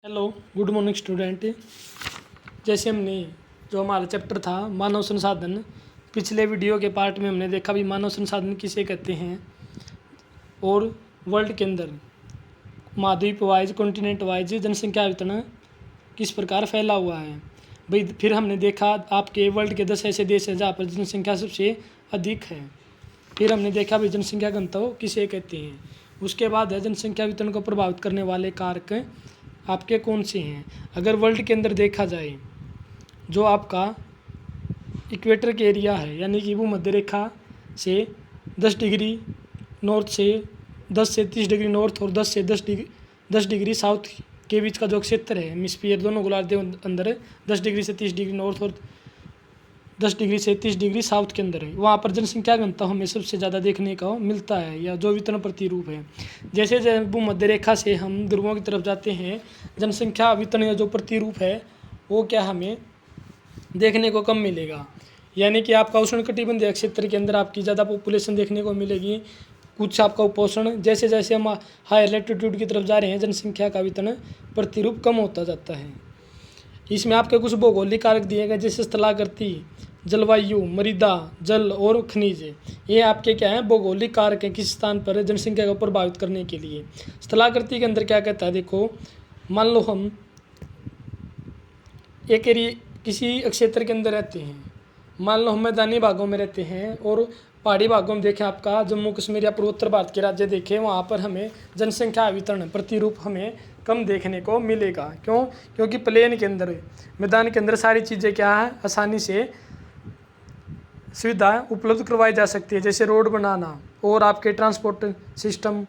Hello, good morning student. जैसे हमने जो हमारा चैप्टर था मानव संसाधन, पिछले वीडियो के पार्ट में हमने देखा भी मानव संसाधन किसे कहते हैं और वर्ल्ड के अंदर महाद्वीप वाइज कॉन्टिनेंट वाइज जनसंख्या वितरण किस प्रकार फैला हुआ है भाई। फिर हमने देखा आपके वर्ल्ड के 10 ऐसे देश हैं जहाँ पर जनसंख्या सबसे अधिक है। फिर हमने देखा भाई जनसंख्या घनत्व किसे कहते हैं। उसके बाद है जनसंख्या वितरण को प्रभावित करने वाले कारक आपके कौन से हैं। अगर वर्ल्ड के अंदर देखा जाए, जो आपका इक्वेटर के एरिया है यानी कि भूमध्य रेखा से 10 डिग्री नॉर्थ से 10 से 30 डिग्री नॉर्थ और 10 से 10 डिग्री साउथ के बीच का जो क्षेत्र है हेमिस्फीयर दोनों गोलार्ध के अंदर 10 डिग्री से 30 डिग्री नॉर्थ और 10 डिग्री से 30 डिग्री साउथ के अंदर है, वहाँ पर जनसंख्या घनत्व हमें सबसे ज़्यादा देखने को मिलता है या जो वितरण प्रतिरूप है। जैसे जैसे भूमध्य रेखा से हम ध्रुवों की तरफ जाते हैं, जनसंख्या वितरण या जो प्रतिरूप है वो क्या हमें देखने को कम मिलेगा। यानी कि आपका उष्णकटिबंधीय क्षेत्र के अंदर आपकी ज़्यादा पॉपुलेशन देखने को मिलेगी, कुछ आपका उपोषण। जैसे जैसे हम हायर लैटिट्यूड की तरफ जा रहे हैं, जनसंख्या का वितरण प्रतिरूप कम होता जाता है। इसमें आपके कुछ भौगोलिक कारक दिए गए जैसे स्थलाकृति, जलवायु, मृदा, जल और खनिज। ये आपके क्या है भौगोलिक कारक हैं किस स्थान पर जनसंख्या को प्रभावित करने के लिए। स्थलाकृति के अंदर क्या कहता है, देखो मान लो हम एक एरिया किसी क्षेत्र के अंदर रहते हैं, मान लो हम मैदानी भागों में रहते हैं और पहाड़ी भागों में देखें आपका जम्मू कश्मीर या पूर्वोत्तर भारत के राज्य देखें, वहाँ पर हमें जनसंख्या वितरण प्रतिरूप हमें कम देखने को मिलेगा। क्यों? क्योंकि प्लेन के अंदर मैदान के अंदर सारी चीज़ें क्या है आसानी से सुविधा उपलब्ध करवाई जा सकती है, जैसे रोड बनाना और आपके ट्रांसपोर्ट सिस्टम,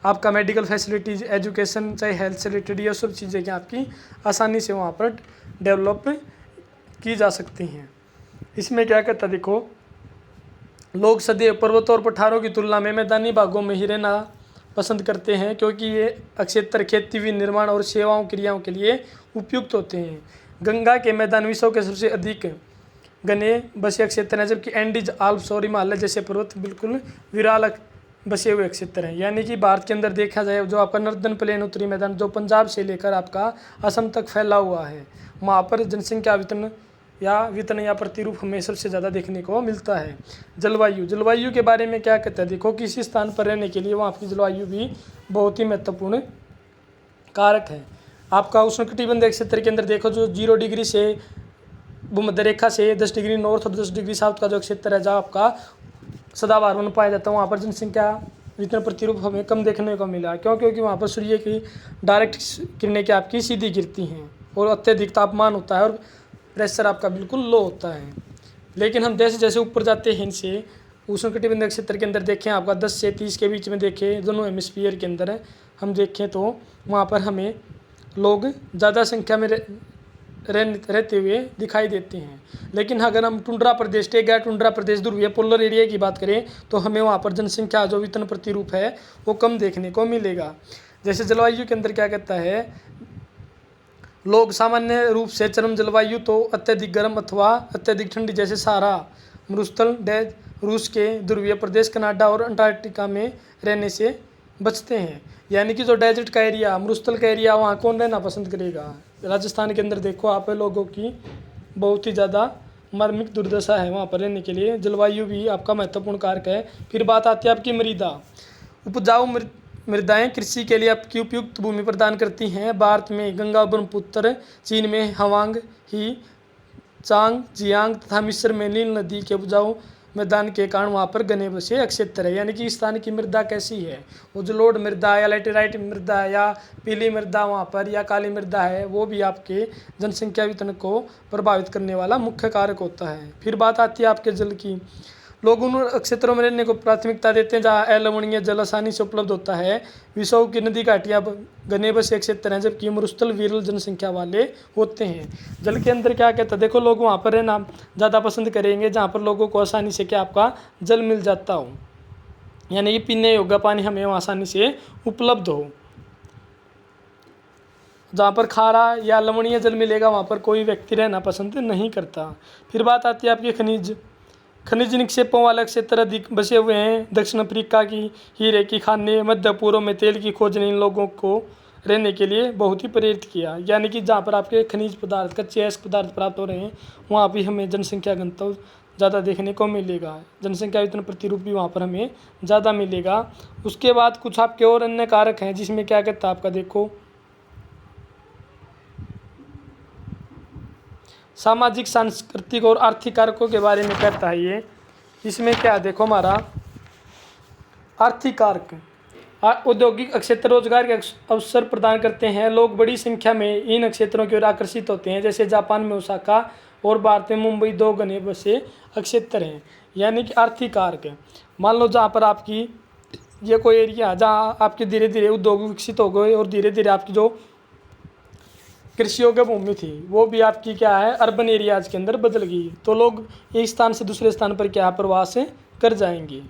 आपका मेडिकल फैसिलिटीज़, एजुकेशन, चाहे हेल्थ से रिलेटेड, ये सब चीज़ें क्या आपकी आसानी से वहाँ पर डेवलप की जा सकती हैं। इसमें क्या कहता है, देखो लोग सदैव पर्वतों और पठारों की तुलना में मैदानी भागों में ही रहना पसंद करते हैं, क्योंकि ये क्षेत्र खेती, विनिर्माण और सेवाओं क्रियाओं के लिए उपयुक्त होते हैं। गंगा के मैदान विश्व के सबसे अधिक घने बसे क्षेत्र हैं, जबकि एंडीज, आल्प्स और हिमालय जैसे पर्वत बिल्कुल विराल बसे हुए क्षेत्र हैं। यानी कि भारत के अंदर देखा जाए जो आपका नर्दन प्लेन, उत्तरी मैदान, जो पंजाब से लेकर आपका असम तक फैला हुआ है, वहाँ पर जनसंख्या वितरण या प्रतिरूप हमें सबसे ज़्यादा देखने को मिलता है। जलवायु के बारे में क्या कहता है, देखो किसी स्थान पर रहने के लिए वहाँ की जलवायु भी बहुत ही महत्वपूर्ण कारक है। आपका उष्णकटिबंधीय क्षेत्र के अंदर देखो जो 0 डिग्री से भूमध्य रेखा से 10 डिग्री नॉर्थ और 10 डिग्री साउथ का जो क्षेत्र है जहाँ आपका सदाबहार वन पाया जाता है, वहाँ पर जनसंख्या वितरण प्रतिरूप हमें कम देखने को मिला। क्यों? क्योंकि वहाँ पर सूर्य की डायरेक्ट किरणें की आपकी सीधी गिरती हैं और अत्यधिक तापमान होता है और प्रेशर आपका बिल्कुल लो होता है। लेकिन हम जैसे जैसे ऊपर जाते हैं इनसे उष्णकटिबंधीय क्षेत्र के अंदर देखें आपका 10 से 30 के बीच में देखें दोनों हेमिस्फीयर के अंदर हम देखें तो वहाँ पर हमें लोग ज़्यादा संख्या में रहते हुए दिखाई देते हैं। लेकिन अगर हम टुंड्रा प्रदेश, टेगा टुंड्रा प्रदेश, ध्रुवीय पोलर एरिया की बात करें तो हमें वहाँ पर जनसंख्या जो वितरण प्रतिरूप है वो कम देखने को मिलेगा। जैसे जलवायु के अंदर क्या कहता है, लोग सामान्य रूप से चरम जलवायु तो अत्यधिक गर्म अथवा अत्यधिक ठंडी जैसे सहारा, मरुस्थल, रूस के ध्रुवीय प्रदेश, कनाडा और अंटार्कटिका में रहने से बचते हैं। यानी कि जो डेजर्ट का एरिया, मरुस्थल का एरिया, वहाँ कौन रहना पसंद करेगा। राजस्थान के अंदर देखो आप लोगों की बहुत ही ज़्यादा मार्मिक दुर्दशा है वहाँ पर रहने के लिए। जलवायु भी आपका महत्वपूर्ण कारक है। फिर बात आती है आपकी मृदा। उपजाऊ मृदाएं कृषि के लिए आपकी उपयुक्त भूमि प्रदान करती हैं। भारत में गंगा, ब्रह्मपुत्र, चीन में हवांग, ही, चांग, जियांग तथा मिस्र में नील नदी के उपजाऊ मैदान के कारण वहाँ पर घने बसे क्षेत्र है। यानी कि इस स्थान की मृदा कैसी है, वो जो लोड मृदा या लैटेराइट मृदा है या पीली मृदा वहाँ पर या काली मृदा है, वो भी आपके जनसंख्या वितरण को प्रभावित करने वाला मुख्य कारक होता है। फिर बात आती है आपके जल की। लोग उन क्षेत्रों में रहने को प्राथमिकता देते हैं जहाँ अलवणीय जल आसानी से उपलब्ध होता है। विश्व की नदी घाटियाँ घने बसे क्षेत्र हैं, जबकि मरुस्थल विरल जनसंख्या वाले होते हैं। जल के अंदर क्या कहता है, देखो लोग वहाँ पर रहना ज़्यादा पसंद करेंगे जहाँ पर लोगों को आसानी से क्या आपका जल मिल जाता हो, यानी कि पीने योग्य पानी हमें आसानी से उपलब्ध हो। जहाँ पर खारा या लवणीय जल मिलेगा वहाँ पर कोई व्यक्ति रहना पसंद नहीं करता। फिर बात आती है आपकी खनिज निक्षेपों वाले क्षेत्र अधिक बसे हुए हैं। दक्षिण अफ्रीका की हीरे की खानें, मध्य पूर्व में तेल की खोज ने इन लोगों को रहने के लिए बहुत ही प्रेरित किया। यानी कि जहाँ पर आपके खनिज पदार्थ, कच्चे अयस्क पदार्थ प्राप्त हो रहे हैं, वहाँ भी हमें जनसंख्या घनत्व ज़्यादा देखने को मिलेगा। जनसंख्या वितरण प्रतिरूप भी वहाँ पर हमें ज़्यादा मिलेगा। उसके बाद कुछ आपके और अन्य कारक हैं, जिसमें क्या कहता है आपका, देखो सामाजिक, सांस्कृतिक और आर्थिक कारकों के बारे में कहता है ये। इसमें क्या, देखो हमारा आर्थिक कारक, औद्योगिक क्षेत्र रोजगार के अवसर प्रदान करते हैं। लोग बड़ी संख्या में इन क्षेत्रों की ओर आकर्षित होते हैं। जैसे जापान में ओसाका और भारत में मुंबई 2 घने बसे क्षेत्र हैं। यानी कि आर्थिक कारक है। मान लो जहाँ पर आपकी ये कोई एरिया जहाँ आपके धीरे धीरे उद्योग विकसित हो गए और धीरे धीरे आपकी जो कृषि योग्य भूमि थी वो भी आपकी क्या है, अर्बन एरियाज के अंदर बदल गई, तो लोग एक स्थान से दूसरे स्थान पर क्या प्रवास कर जाएंगे।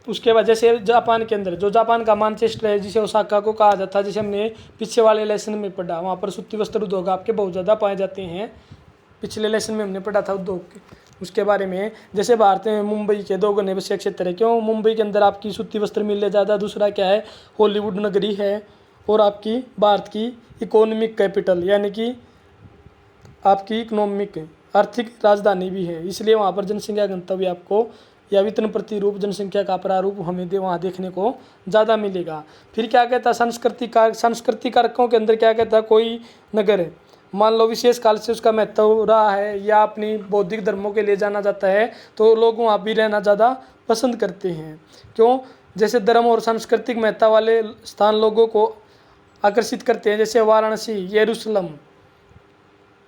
उसके बाद जैसे जापान के अंदर, जो जापान का मानचेस्टर है, जिसे ओसाका को कहा जाता है, जैसे हमने पीछे वाले लेसन में पढ़ा, वहाँ पर सूती वस्त्र उद्योग आपके बहुत ज़्यादा पाए जाते हैं। पिछले लेसन में हमने पढ़ा था उद्योग उसके बारे में। जैसे भारत में मुंबई के 2 घने बसे क्षेत्र है। क्यों? मुंबई के अंदर आपकी सूती वस्त्र मिलने ज़्यादा, दूसरा क्या है, हॉलीवुड नगरी है, और आपकी भारत की इकोनॉमिक कैपिटल यानी कि आपकी इकोनॉमिक आर्थिक राजधानी भी है, इसलिए वहाँ पर जनसंख्या घनत्व भी आपको या वितरण प्रतिरूप जनसंख्या का प्रारूप हमें वहाँ देखने को ज़्यादा मिलेगा। फिर क्या कहता है, सांस्कृतिक कारकों के अंदर क्या कहता है, कोई नगर मान लो विशेष काल से उसका महत्व रहा है या अपनी बौद्धिक धर्मों के लिए जाना जाता है, तो लोग वहाँ भी रहना ज़्यादा पसंद करते हैं। क्यों? जैसे धर्म और सांस्कृतिक महत्ता वाले स्थान लोगों को आकर्षित करते हैं। जैसे वाराणसी, यरूशलेम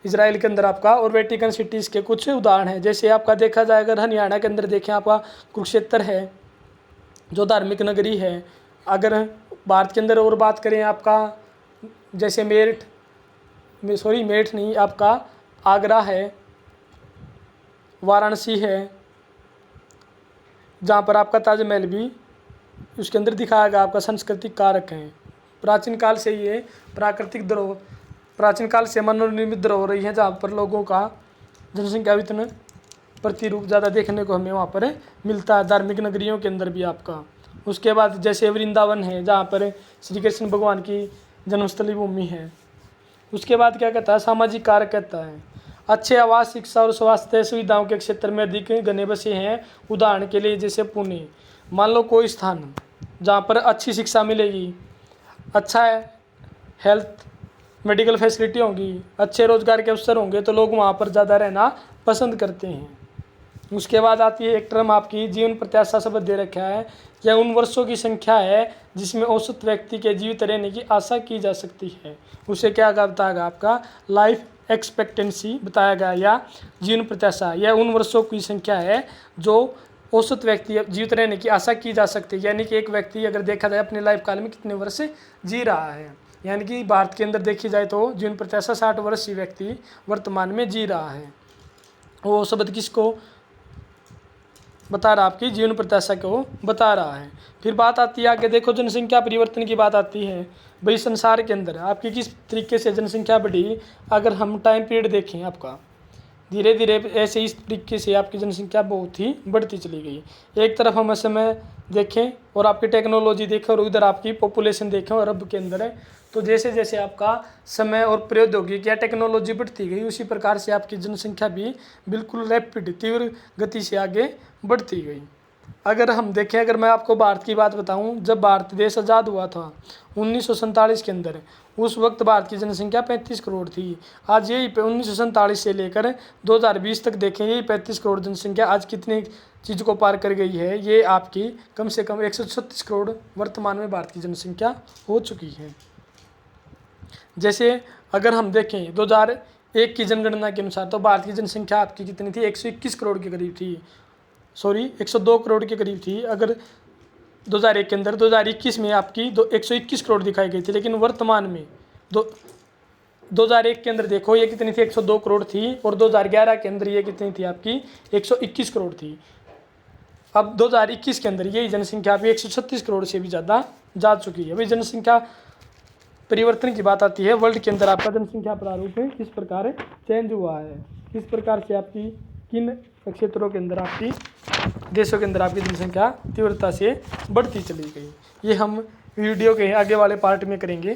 इजराइल के अंदर आपका, और वेटिकन सिटीज़ के कुछ उदाहरण हैं। जैसे आपका देखा जाए, अगर हरियाणा के अंदर देखें, आपका कुरुक्षेत्र है जो धार्मिक नगरी है। अगर भारत के अंदर और बात करें, आपका जैसे मेरठ नहीं, आपका आगरा है, वाराणसी है, जहाँ पर आपका ताजमहल भी उसके अंदर दिखाया गया। आपका सांस्कृतिक कारक हैं। प्राचीन काल से ये प्राचीन काल से मनोनिर्मित धरोहर रही है, जहाँ पर लोगों का जनसंख्या वितरण प्रतिरूप ज़्यादा देखने को हमें वहाँ पर मिलता है, धार्मिक नगरियों के अंदर भी आपका। उसके बाद जैसे वृंदावन है, जहाँ पर श्री कृष्ण भगवान की जन्मस्थली भूमि है। उसके बाद क्या कहता है, सामाजिक कारक कहता है, अच्छे आवास, शिक्षा और स्वास्थ्य सुविधाओं के क्षेत्र में अधिक घने बसे हैं। उदाहरण के लिए जैसे पुणे, मान लो कोई स्थान जहाँ पर अच्छी शिक्षा मिलेगी, अच्छा हेल्थ मेडिकल फैसिलिटी होंगी, अच्छे रोजगार के अवसर होंगे, तो लोग वहाँ पर ज़्यादा रहना पसंद करते हैं। उसके बाद आती है एक टर्म आपकी जीवन प्रत्याशा शब्द दे रखा है। यह उन वर्षों की संख्या है जिसमें औसत व्यक्ति के जीवित रहने की आशा की जा सकती है। उसे क्या बताया आपका, लाइफ एक्सपेक्टेंसी बताया गया, या जीवन प्रत्याशा। यह उन वर्षों की संख्या है जो औसत व्यक्ति जीवित रहने की आशा की जा सकती है। यानी कि एक व्यक्ति अगर देखा जाए अपने लाइफ काल में कितने वर्ष जी रहा है। यानी कि भारत के अंदर देखी जाए तो जीवन प्रत्याशा 60 वर्ष ही व्यक्ति वर्तमान में जी रहा है। वो शब्द किसको बता रहा, आपकी जीवन प्रत्याशा को बता रहा है। फिर बात आती है आगे, देखो जनसंख्या परिवर्तन की बात आती है। भाई संसार के अंदर आपकी किस तरीके से जनसंख्या बढ़ी, अगर हम टाइम पीरियड देखें, आपका धीरे धीरे ऐसे इस तरीके से आपकी जनसंख्या बहुत ही बढ़ती चली गई। एक तरफ हम समय देखें और आपकी टेक्नोलॉजी देखें, और उधर आपकी पॉपुलेशन देखें और अरब के अंदर है, तो जैसे जैसे आपका समय और प्रौद्योगिकी या टेक्नोलॉजी बढ़ती गई, उसी प्रकार से आपकी जनसंख्या भी बिल्कुल रैपिड तीव्र गति से आगे बढ़ती गई। अगर हम देखें, अगर मैं आपको भारत की बात बताऊं, जब भारत देश आज़ाद हुआ था 1947 के अंदर, उस वक्त भारत की जनसंख्या 35 करोड़ थी। आज यही 1947 से लेकर 2020 तक देखें, यही 35 करोड़ जनसंख्या आज कितनी चीज़ को पार कर गई है। ये आपकी कम से कम 136 करोड़ वर्तमान में भारत की जनसंख्या हो चुकी है। जैसे अगर हम देखें 2001 की जनगणना के अनुसार, तो भारत की जनसंख्या आपकी कितनी थी, 121 करोड़ के करीब थी, 102 करोड़ के करीब थी। अगर 2001 के अंदर, 2021 में आपकी 121 करोड़ दिखाई गई थी, लेकिन वर्तमान में 2001 के अंदर देखो ये कितनी थी, 102 करोड़ थी, और 2011 के अंदर ये कितनी थी, आपकी 121 करोड़ थी। अब 2021 के अंदर यही जनसंख्या भी 136 करोड़ से भी ज़्यादा जा चुकी है। भाई जनसंख्या परिवर्तन की बात आती है, वर्ल्ड के अंदर आपका जनसंख्या प्रारूप किस प्रकार चेंज हुआ है, किस प्रकार से आपकी किन क्षेत्रों के अंदर, आपकी देशों के अंदर आपकी जनसंख्या तीव्रता से बढ़ती चली गई। ये हम वीडियो के आगे वाले पार्ट में करेंगे।